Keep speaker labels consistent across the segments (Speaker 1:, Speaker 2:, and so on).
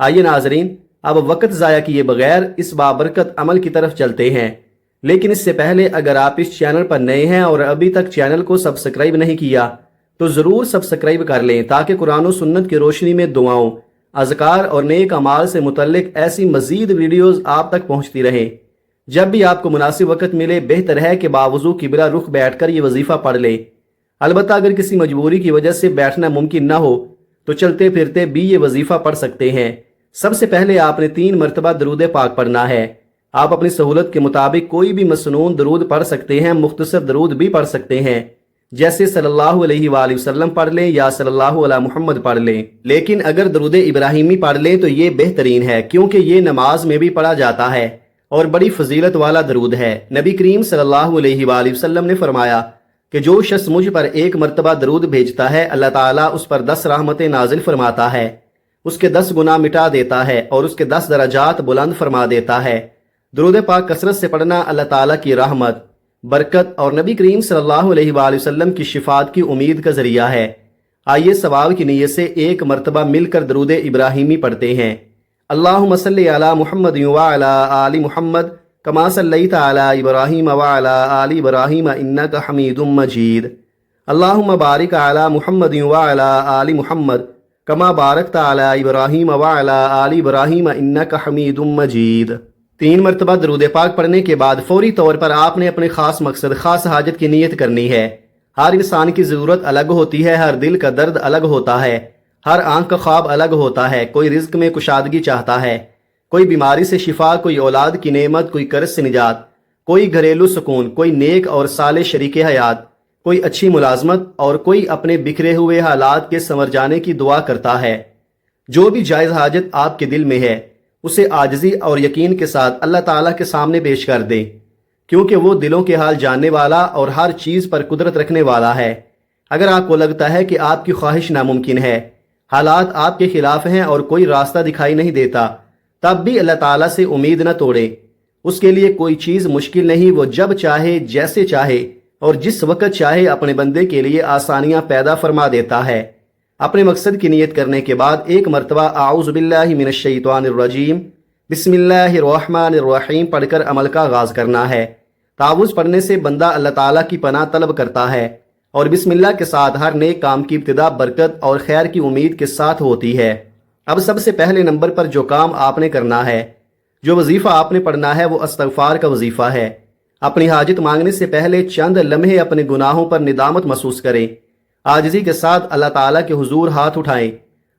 Speaker 1: آئیے ناظرین، اب وقت ضائع کیے بغیر اس بابرکت عمل کی طرف چلتے ہیں، لیکن اس سے پہلے اگر آپ اس چینل پر نئے ہیں اور ابھی تک چینل کو سبسکرائب نہیں کیا تو ضرور سبسکرائب کر لیں تاکہ قرآن و سنت کی روشنی میں دعاؤں، اذکار اور نیک اعمال سے متعلق ایسی مزید ویڈیوز آپ تک پہنچتی رہیں۔ جب بھی آپ کو مناسب وقت ملے بہتر ہے کہ باوضو قبلہ رخ بیٹھ کر یہ وظیفہ پڑھ لیں۔ البتہ اگر کسی مجبوری کی وجہ سے بیٹھنا ممکن نہ ہو تو چلتے پھرتے بھی یہ وظیفہ پڑھ سکتے ہیں۔ سب سے پہلے آپ نے 3 مرتبہ درود پاک پڑھنا ہے۔ آپ اپنی سہولت کے مطابق کوئی بھی مسنون درود پڑھ سکتے ہیں، مختصر درود بھی پڑھ سکتے ہیں، جیسے صلی اللہ علیہ وآلہ وسلم پڑھ لیں یا صلی اللہ علی محمد پڑھ لیں۔ لیکن اگر درود ابراہیمی پڑھ لیں تو یہ بہترین ہے، کیونکہ یہ نماز میں بھی پڑھا جاتا ہے اور بڑی فضیلت والا درود ہے۔ نبی کریم صلی اللہ علیہ وآلہ وسلم نے فرمایا کہ جو شخص مجھ پر 1 مرتبہ درود بھیجتا ہے، اللہ تعالیٰ اس پر 10 رحمتیں نازل فرماتا ہے، اس کے 10 گناہ مٹا دیتا ہے اور اس کے 10 درجات بلند فرما دیتا ہے۔ درود پاک کثرت سے پڑھنا اللہ تعالیٰ کی رحمت، برکت اور نبی کریم صلی اللہ علیہ وآلہ وسلم کی شفاعت کی امید کا ذریعہ ہے۔ آئیے ثواب کی نیت سے 1 مرتبہ مل کر درود ابراہیمی پڑھتے ہیں۔ اللہم صلی علی محمد وعلی آل محمد کما صلیت علی ابراہیم وعلی آل ابراہیم انک حمید مجید۔ اللہم بارک علی محمد وعلی آل محمد کما بارکت علی ابراہیم وعلی آل ابراہیم انک حمید مجید۔ 3 مرتبہ درود پاک پڑھنے کے بعد فوری طور پر آپ نے اپنے خاص مقصد، خاص حاجت کی نیت کرنی ہے۔ ہر انسان کی ضرورت الگ ہوتی ہے، ہر دل کا درد الگ ہوتا ہے، ہر آنکھ کا خواب الگ ہوتا ہے۔ کوئی رزق میں کشادگی چاہتا ہے، کوئی بیماری سے شفا، کوئی اولاد کی نعمت، کوئی قرض سے نجات، کوئی گھریلو سکون، کوئی نیک اور صالح شریک حیات، کوئی اچھی ملازمت اور کوئی اپنے بکھرے ہوئے حالات کے سنور جانے کی دعا کرتا ہے۔ جو بھی جائز حاجت آپ کے دل میں ہے اسے عاجزی اور یقین کے ساتھ اللہ تعالیٰ کے سامنے پیش کر دیں، کیونکہ وہ دلوں کے حال جاننے والا اور ہر چیز پر قدرت رکھنے والا ہے۔ اگر آپ کو لگتا ہے کہ آپ کی خواہش ناممکن ہے، حالات آپ کے خلاف ہیں اور کوئی راستہ دکھائی نہیں دیتا، تب بھی اللہ تعالیٰ سے امید نہ توڑیں۔ اس کے لیے کوئی چیز مشکل نہیں، وہ جب چاہے، جیسے چاہے اور جس وقت چاہے اپنے بندے کے لیے آسانیاں پیدا فرما دیتا ہے۔ اپنے مقصد کی نیت کرنے کے بعد 1 مرتبہ اعوذ باللہ من الشیطان الرجیم بسم اللہ الرحمن الرحیم پڑھ کر عمل کا آغاز کرنا ہے۔ تعوذ پڑھنے سے بندہ اللہ تعالیٰ کی پناہ طلب کرتا ہے اور بسم اللہ کے ساتھ ہر نیک کام کی ابتدا برکت اور خیر کی امید کے ساتھ ہوتی ہے۔ اب سب سے پہلے نمبر پر جو کام آپ نے کرنا ہے، جو وظیفہ آپ نے پڑھنا ہے، وہ استغفار کا وظیفہ ہے۔ اپنی حاجت مانگنے سے پہلے چند لمحے اپنے گناہوں پر ندامت محسوس کریں، عاجزی کے ساتھ اللہ تعالیٰ کے حضور ہاتھ اٹھائیں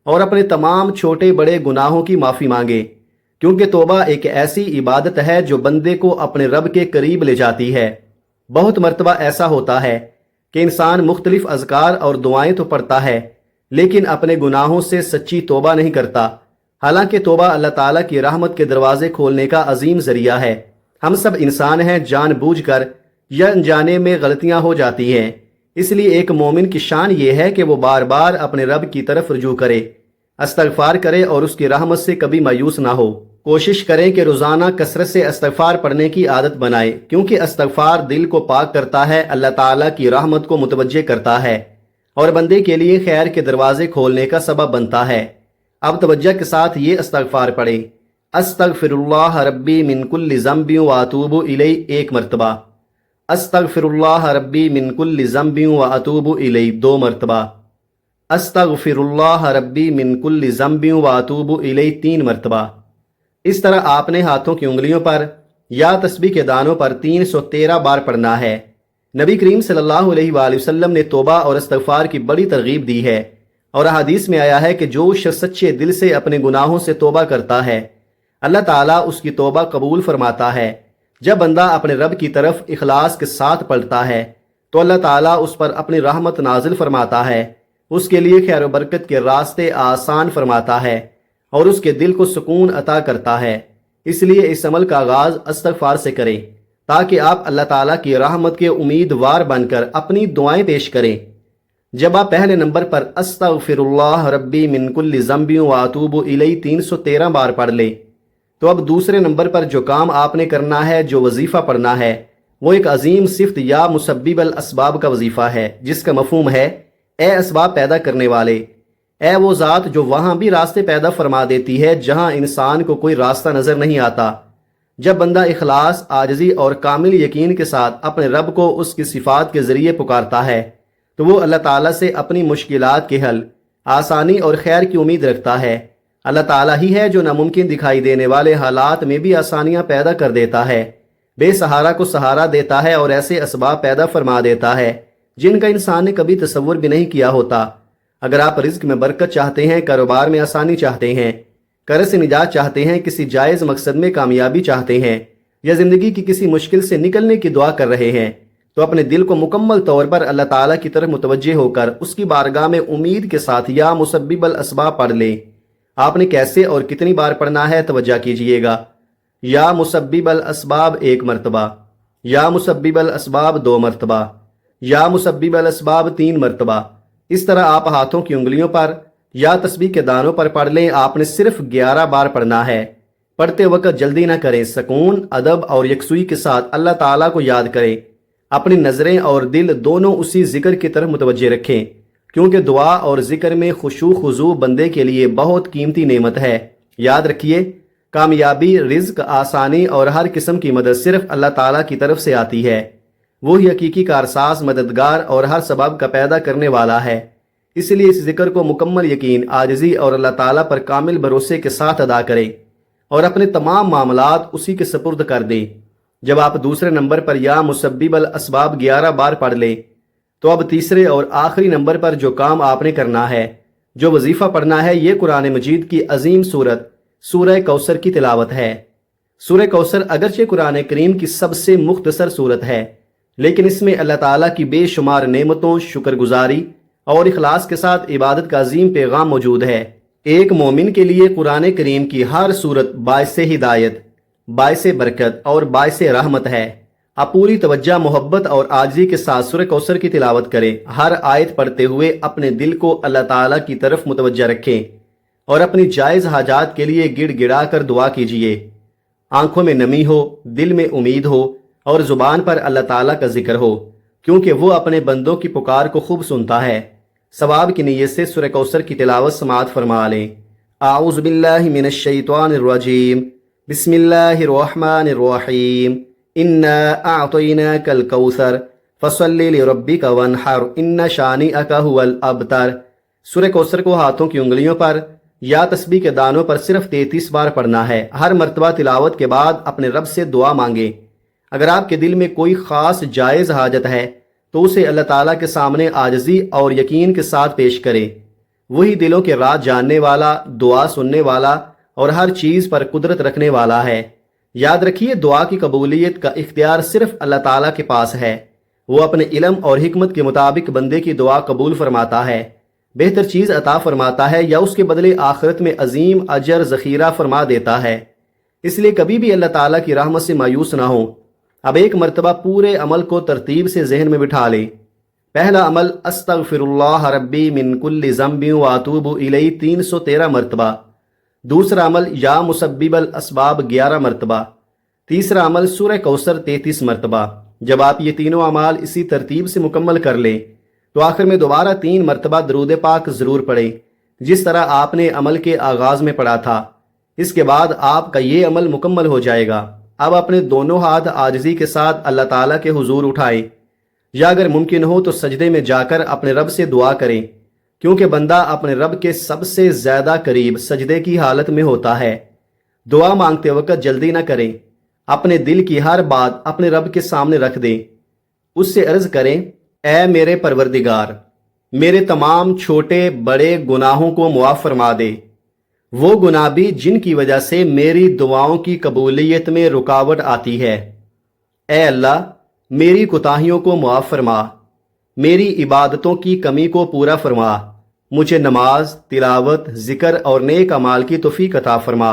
Speaker 1: اور اپنے تمام چھوٹے بڑے گناہوں کی معافی مانگیں، کیونکہ توبہ ایک ایسی عبادت ہے جو بندے کو اپنے رب کے قریب لے جاتی ہے۔ بہت مرتبہ ایسا ہوتا ہے کہ انسان مختلف اذکار اور دعائیں تو پڑھتا ہے لیکن اپنے گناہوں سے سچی توبہ نہیں کرتا، حالانکہ توبہ اللہ تعالیٰ کی رحمت کے دروازے کھولنے کا عظیم ذریعہ ہے۔ ہم سب انسان ہیں، جان بوجھ کر یا انجانے میں غلطیاں ہو جاتی ہیں، اس لیے ایک مومن کی شان یہ ہے کہ وہ بار بار اپنے رب کی طرف رجوع کرے، استغفار کرے اور اس کی رحمت سے کبھی مایوس نہ ہو۔ کوشش کریں کہ روزانہ کثرت سے استغفار پڑھنے کی عادت بنائیں، کیونکہ استغفار دل کو پاک کرتا ہے، اللہ تعالیٰ کی رحمت کو متوجہ کرتا ہے اور بندے کے لیے خیر کے دروازے کھولنے کا سبب بنتا ہے۔ اب توجہ کے ساتھ یہ استغفار پڑھیں۔ استغفر اللہ ربی من کل ذنب واتوب الیہ 1 مرتبہ، استغفر اللہ ربی من کل ذنب واتوب الیہ 2 مرتبہ، استغفر اللہ ربی من کل ذنب واتوب الیہ 3 مرتبہ۔ اس طرح آپ نے ہاتھوں کی انگلیوں پر یا تسبیح کے دانوں پر 313 بار پڑھنا ہے۔ نبی کریم صلی اللہ علیہ وآلہ وسلم نے توبہ اور استغفار کی بڑی ترغیب دی ہے اور احادیث میں آیا ہے کہ جو شخص سچے دل سے اپنے گناہوں سے توبہ کرتا ہے، اللہ تعالیٰ اس کی توبہ قبول فرماتا ہے۔ جب بندہ اپنے رب کی طرف اخلاص کے ساتھ پڑھتا ہے تو اللہ تعالیٰ اس پر اپنی رحمت نازل فرماتا ہے، اس کے لیے خیر و برکت کے راستے آسان فرماتا ہے اور اس کے دل کو سکون عطا کرتا ہے۔ اس لیے اس عمل کا آغاز استغفار سے کریں تاکہ آپ اللہ تعالیٰ کی رحمت کے امیدوار بن کر اپنی دعائیں پیش کریں۔ جب آپ پہلے نمبر پر استغفر اللہ ربی من کل ذنب واتوب الیہ 313 بار پڑھ لیں تو اب دوسرے نمبر پر جو کام آپ نے کرنا ہے، جو وظیفہ پڑھنا ہے، وہ ایک عظیم صفت یا مسبب الاسباب کا وظیفہ ہے، جس کا مفہوم ہے اے اسباب پیدا کرنے والے، اے وہ ذات جو وہاں بھی راستے پیدا فرما دیتی ہے جہاں انسان کو کوئی راستہ نظر نہیں آتا۔ جب بندہ اخلاص، عاجزی اور کامل یقین کے ساتھ اپنے رب کو اس کی صفات کے ذریعے پکارتا ہے تو وہ اللہ تعالیٰ سے اپنی مشکلات کے حل، آسانی اور خیر کی امید رکھتا ہے۔ اللہ تعالیٰ ہی ہے جو ناممکن دکھائی دینے والے حالات میں بھی آسانیاں پیدا کر دیتا ہے، بے سہارا کو سہارا دیتا ہے اور ایسے اسباب پیدا فرما دیتا ہے جن کا انسان نے کبھی تصور بھی نہیں کیا ہوتا۔ اگر آپ رزق میں برکت چاہتے ہیں، کاروبار میں آسانی چاہتے ہیں، قرض سے نجات چاہتے ہیں، کسی جائز مقصد میں کامیابی چاہتے ہیں یا زندگی کی کسی مشکل سے نکلنے کی دعا کر رہے ہیں تو اپنے دل کو مکمل طور پر اللہ تعالیٰ کی طرف متوجہ ہو کر اس کی بارگاہ میں امید کے ساتھ یا مسبب الاسباب پڑھ لیں۔ آپ نے کیسے اور کتنی بار پڑھنا ہے توجہ کیجئے گا۔ یا مسبب الاسباب 1 مرتبہ، یا مسبب الاسباب 2 مرتبہ، یا مسبب الاسباب 3 مرتبہ۔ اس طرح آپ ہاتھوں کی انگلیوں پر یا تسبیح کے دانوں پر پڑھ لیں۔ آپ نے صرف 11 بار پڑھنا ہے۔ پڑھتے وقت جلدی نہ کریں، سکون، ادب اور یکسوئی کے ساتھ اللہ تعالیٰ کو یاد کریں۔ اپنی نظریں اور دل دونوں اسی ذکر کی طرف متوجہ رکھیں، کیونکہ دعا اور ذکر میں خشوع خضوع بندے کے لیے بہت قیمتی نعمت ہے۔ یاد رکھیے، کامیابی، رزق، آسانی اور ہر قسم کی مدد صرف اللہ تعالیٰ کی طرف سے آتی ہے۔ وہی حقیقی کارساز، مددگار اور ہر سبب کا پیدا کرنے والا ہے۔ اس لیے اس ذکر کو مکمل یقین، عاجزی اور اللہ تعالیٰ پر کامل بھروسے کے ساتھ ادا کریں اور اپنے تمام معاملات اسی کے سپرد کر دیں۔ جب آپ دوسرے نمبر پر یا مسبب الاسباب 11 بار پڑھ لیں تو اب تیسرے اور آخری نمبر پر جو کام آپ نے کرنا ہے، جو وظیفہ پڑھنا ہے، یہ قرآن مجید کی عظیم سورت سورہ کوثر کی تلاوت ہے۔ سورہ کوثر اگرچہ قرآن کریم کی سب سے مختصر سورت ہے، لیکن اس میں اللہ تعالیٰ کی بے شمار نعمتوں، شکر گزاری اور اخلاص کے ساتھ عبادت کا عظیم پیغام موجود ہے۔ ایک مومن کے لیے قرآن کریم کی ہر سورت باعث ہدایت، باعث برکت اور باعث رحمت ہے۔ آپ پوری توجہ، محبت اور عاجزی کے ساتھ سورہ کوثر کی تلاوت کریں۔ ہر آیت پڑھتے ہوئے اپنے دل کو اللہ تعالیٰ کی طرف متوجہ رکھیں اور اپنی جائز حاجات کے لیے گڑ گڑا کر دعا کیجیے۔ آنکھوں میں نمی ہو، دل میں امید ہو اور زبان پر اللہ تعالیٰ کا ذکر ہو، کیونکہ وہ اپنے بندوں کی پکار کو خوب سنتا ہے۔ ثواب کی نیت سے سورہ کوثر کی تلاوت سماعت فرما لیں۔ اعوذ باللہ من الشیطان الرجیم، بسم اللہ الرحمن الرحیم، انا اعطیناک الکوثر فصل لربک وانحر ان شانئک هو الابتر۔ سورہ کوثر کو ہاتھوں کی انگلیوں پر یا تسبیح کے دانوں پر صرف 33 بار پڑھنا ہے۔ ہر مرتبہ تلاوت کے بعد اپنے رب سے دعا مانگیں۔ اگر آپ کے دل میں کوئی خاص جائز حاجت ہے تو اسے اللہ تعالیٰ کے سامنے عاجزی اور یقین کے ساتھ پیش کریں۔ وہی دلوں کے راز جاننے والا، دعا سننے والا اور ہر چیز پر قدرت رکھنے والا ہے۔ یاد رکھیے، دعا کی قبولیت کا اختیار صرف اللہ تعالیٰ کے پاس ہے۔ وہ اپنے علم اور حکمت کے مطابق بندے کی دعا قبول فرماتا ہے، بہتر چیز عطا فرماتا ہے یا اس کے بدلے آخرت میں عظیم اجر ذخیرہ فرما دیتا ہے۔ اس لیے کبھی بھی اللہ تعالیٰ کی رحمت سے مایوس نہ ہوں۔ اب ایک مرتبہ پورے عمل کو ترتیب سے ذہن میں بٹھا لیں۔ پہلا عمل استغفر اللہ ربی من کل ذنب واتوب الیہ 313 مرتبہ۔ دوسرا عمل یا مسبب الاسباب 11 مرتبہ۔ تیسرا عمل سورہ کوثر 33 مرتبہ۔ جب آپ یہ تینوں اعمال اسی ترتیب سے مکمل کر لیں تو آخر میں دوبارہ 3 مرتبہ درود پاک ضرور پڑھیں، جس طرح آپ نے عمل کے آغاز میں پڑھا تھا۔ اس کے بعد آپ کا یہ عمل مکمل ہو جائے گا۔ اب اپنے دونوں ہاتھ عاجزی کے ساتھ اللہ تعالیٰ کے حضور اٹھائیں، یا اگر ممکن ہو تو سجدے میں جا کر اپنے رب سے دعا کریں، کیونکہ بندہ اپنے رب کے سب سے زیادہ قریب سجدے کی حالت میں ہوتا ہے۔ دعا مانگتے وقت جلدی نہ کریں، اپنے دل کی ہر بات اپنے رب کے سامنے رکھ دیں۔ اس سے عرض کریں، اے میرے پروردگار، میرے تمام چھوٹے بڑے گناہوں کو معاف فرما دے، وہ گناہ بھی جن کی وجہ سے میری دعاؤں کی قبولیت میں رکاوٹ آتی ہے۔ اے اللہ، میری کوتاہیوں کو معاف فرما، میری عبادتوں کی کمی کو پورا فرما، مجھے نماز، تلاوت، ذکر اور نیک اعمال کی توفیق عطا فرما،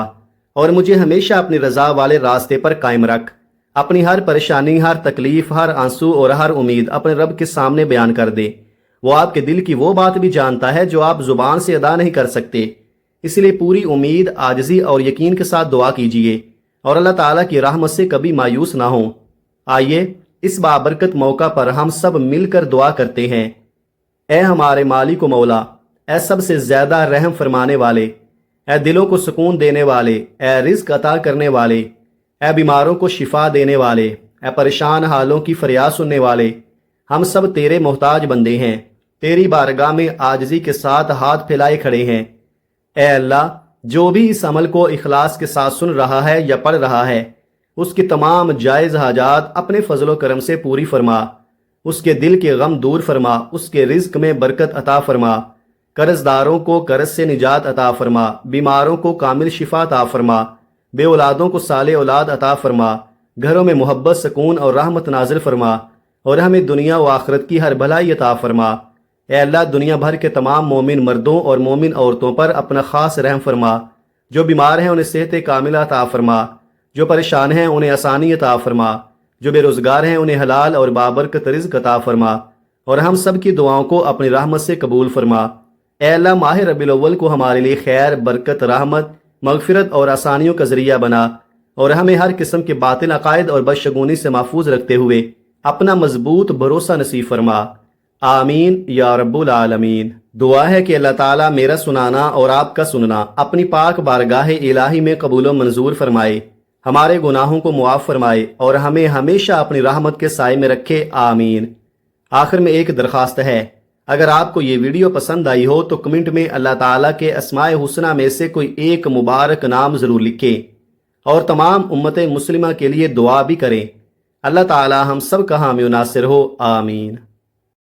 Speaker 1: اور مجھے ہمیشہ اپنی رضا والے راستے پر قائم رکھ۔ اپنی ہر پریشانی، ہر تکلیف، ہر آنسو اور ہر امید اپنے رب کے سامنے بیان کر دے۔ وہ آپ کے دل کی وہ بات بھی جانتا ہے جو آپ زبان سے ادا نہیں کر سکتے۔ اس لیے پوری امید، عاجزی اور یقین کے ساتھ دعا کیجیے اور اللہ تعالیٰ کی رحمت سے کبھی مایوس نہ ہوں۔ آئیے اس بابرکت موقع پر ہم سب مل کر دعا کرتے ہیں۔ اے ہمارے مالک و مولا، اے سب سے زیادہ رحم فرمانے والے، اے دلوں کو سکون دینے والے، اے رزق عطا کرنے والے، اے بیماروں کو شفا دینے والے، اے پریشان حالوں کی فریاد سننے والے، ہم سب تیرے محتاج بندے ہیں، تیری بارگاہ میں عاجزی کے ساتھ ہاتھ پھیلائے کھڑے ہیں۔ اے اللہ، جو بھی اس عمل کو اخلاص کے ساتھ سن رہا ہے یا پڑھ رہا ہے، اس کی تمام جائز حاجات اپنے فضل و کرم سے پوری فرما، اس کے دل کے غم دور فرما، اس کے رزق میں برکت عطا فرما، قرض داروں کو قرض سے نجات عطا فرما، بیماروں کو کامل شفا عطا فرما، بے اولادوں کو صالح اولاد عطا فرما، گھروں میں محبت، سکون اور رحمت نازل فرما، اور ہمیں دنیا و آخرت کی ہر بھلائی عطا فرما۔ اے اللہ، دنیا بھر کے تمام مومن مردوں اور مومن عورتوں پر اپنا خاص رحم فرما، جو بیمار ہیں انہیں صحت کاملہ عطا فرما، جو پریشان ہیں انہیں آسانی عطا فرما، جو بے روزگار ہیں انہیں حلال اور بابرکت رزق عطا فرما، اور ہم سب کی دعاؤں کو اپنی رحمت سے قبول فرما۔ اے اللہ، ماہ ربیع الاول کو ہمارے لیے خیر، برکت، رحمت، مغفرت اور آسانیوں کا ذریعہ بنا، اور ہمیں ہر قسم کے باطل عقائد اور بدشگونی سے محفوظ رکھتے ہوئے اپنا مضبوط بھروسہ نصیب فرما۔ آمین یا رب العالمین۔ دعا ہے کہ اللہ تعالیٰ میرا سنانا اور آپ کا سننا اپنی پاک بارگاہ الہی میں قبول و منظور فرمائے، ہمارے گناہوں کو معاف فرمائے اور ہمیں ہمیشہ اپنی رحمت کے سائے میں رکھے، آمین۔ آخر میں ایک درخواست ہے، اگر آپ کو یہ ویڈیو پسند آئی ہو تو کمنٹ میں اللہ تعالیٰ کے اسماء حسنہ میں سے کوئی ایک مبارک نام ضرور لکھیں، اور تمام امت مسلمہ کے لیے دعا بھی کریں۔ اللہ تعالیٰ ہم سب کا حامی و ناصر ہو، آمین۔